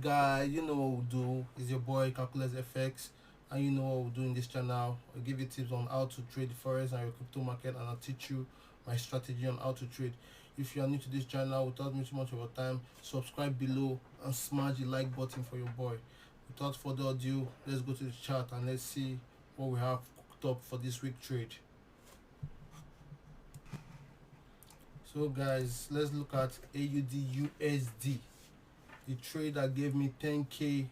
guys, you know what we do. It's your boy Calculus FX, and you know what we do in this channel. I give you tips on how to trade forex and your crypto market, and I'll teach you my strategy on how to trade. If you are new to this channel, without me too much of your time, subscribe below and smash the like button for your boy. Without further ado, let's go to the chart and let's see what we have cooked up for this week trade. So guys, let's look at AUD USD. The trade that gave me 10k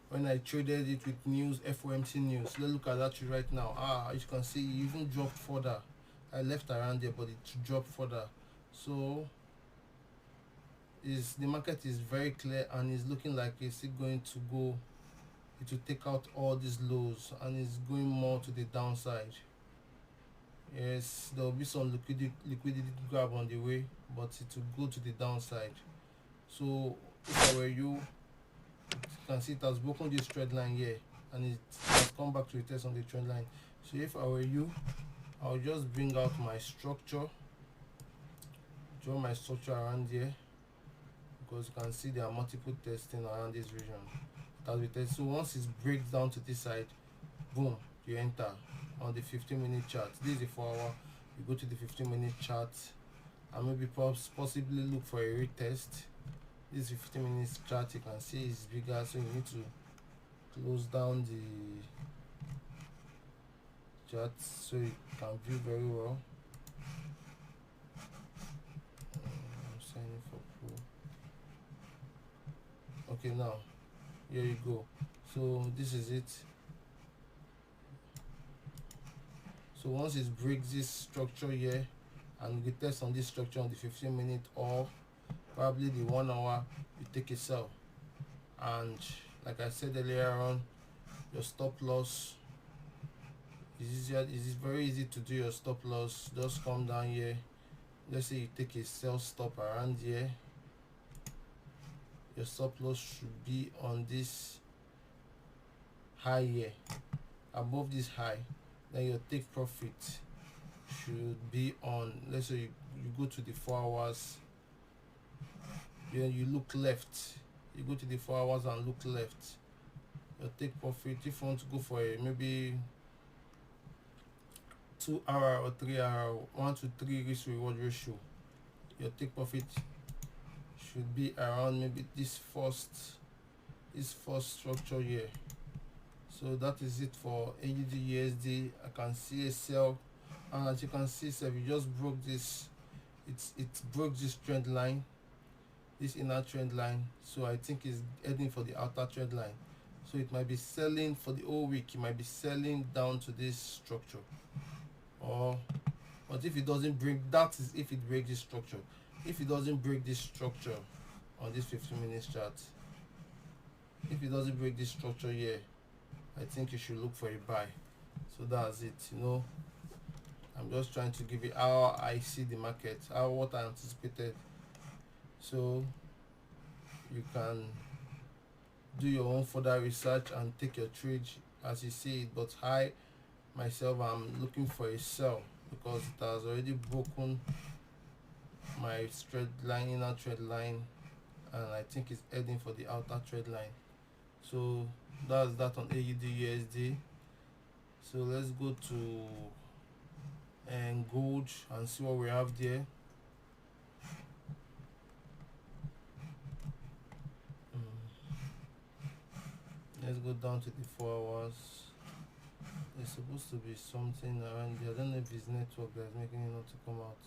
when I traded it with news, FOMC news. Let's look at that trade right now. As you can see, it even dropped further. I left around there, but it dropped further. So the market is very clear and it's looking like it's still going to go. It will take out all these lows and it's going more to the downside. Yes, there will be some liquidity grab on the way, but it will go to the downside. So if I were you can see it has broken this trend line here and it has come back to a test on the trend line. So if I were you, I'll just bring out my structure, draw my structure around here, because you can see there are multiple testing around this region. So once it breaks down to this side, boom, you enter on the 15-minute chart. This is a 4-hour. You go to the 15-minute chart and maybe possibly look for a retest. This 15-minute chart, you can see is bigger, so you need to close down the chart so you can view very well. I'm signing for pro. Okay, now here you go. So this is it. So once it breaks this structure here and we test on this structure on the 15-minute or probably the 1 hour, you take a sell. And like I said earlier on, your stop loss is easier. It is very easy to do your stop loss. Just come down here. Let's say you take a sell stop around here. Your stop loss should be on this high here, above this high. Then your take profit should be on, let's say you go to the 4 hours. Then you look left, you go to the 4 hours and look left. Your take profit, if you want to go for a maybe 2 hour or 3 hour, 1 to 3 risk reward ratio, your take profit should be around maybe this first structure here. So that is it for AUD USD. I can see a sell, and as you can see, so we just broke this. It broke this trend line, this inner trend line. So I think it's heading for the outer trend line. So it might be selling for the whole week. It might be selling down to this structure, but if it doesn't break, that is if it breaks this structure. If it doesn't break this structure on this 15-minute chart, if it doesn't break this structure here, I think you should look for a buy. So that's it. I'm just trying to give you how I see the market, what I anticipated, so you can do your own further research and take your trade as you see it. But I myself, I'm looking for a sell because it has already broken my trend line, inner trend line, and I think it's heading for the outer trend line. So that's that on AUD USD. So let's go to gold and see what we have there. Let's go down to the 4 hours. There's supposed to be something around there. I don't know if it's network that's making it not to come out.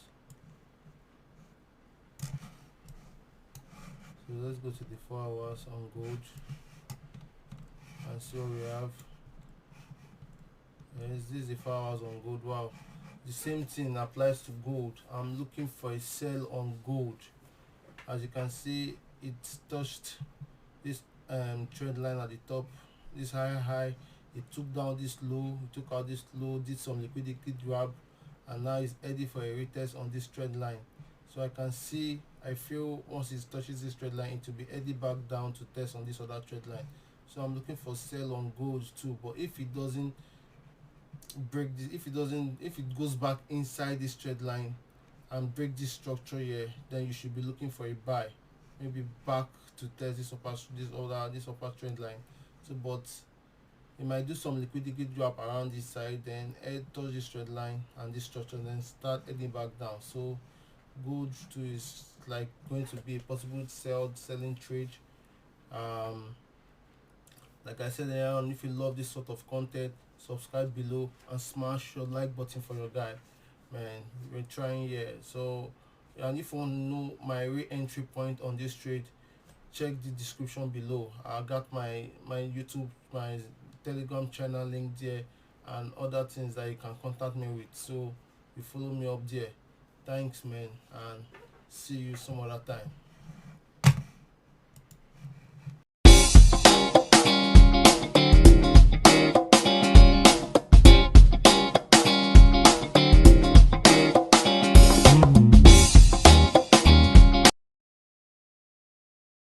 So let's go to the 4 hours on gold and see what we have. Yes, this is the 4 hours on gold. Wow, the same thing applies to gold. I'm looking for a sell on gold. As you can see, it touched this trend line at the top, this high. It took down this low, it took out this low, did some liquidity grab, and now it's heading for a retest on this trend line. So I feel once it touches this trend line, it will be heading back down to test on this other trend line. So I'm looking for sell on gold too. But if it doesn't break this, if it goes back inside this trend line and break this structure here, then you should be looking for a buy. maybe back to test this upper trend line. So but you might do some liquidity drop around this side, then head touch this trend line and this structure, then start heading back down. So gold too is like going to be a possible selling trade. um like I said earlier on, if you love this sort of content, subscribe below and smash your like button for your guy, man. We're trying here. So and if you want to know my re-entry point on this trade, check the description below. I got my YouTube, my Telegram channel link there, and other things that you can contact me with. So you follow me up there. Thanks, man, and see you some other time.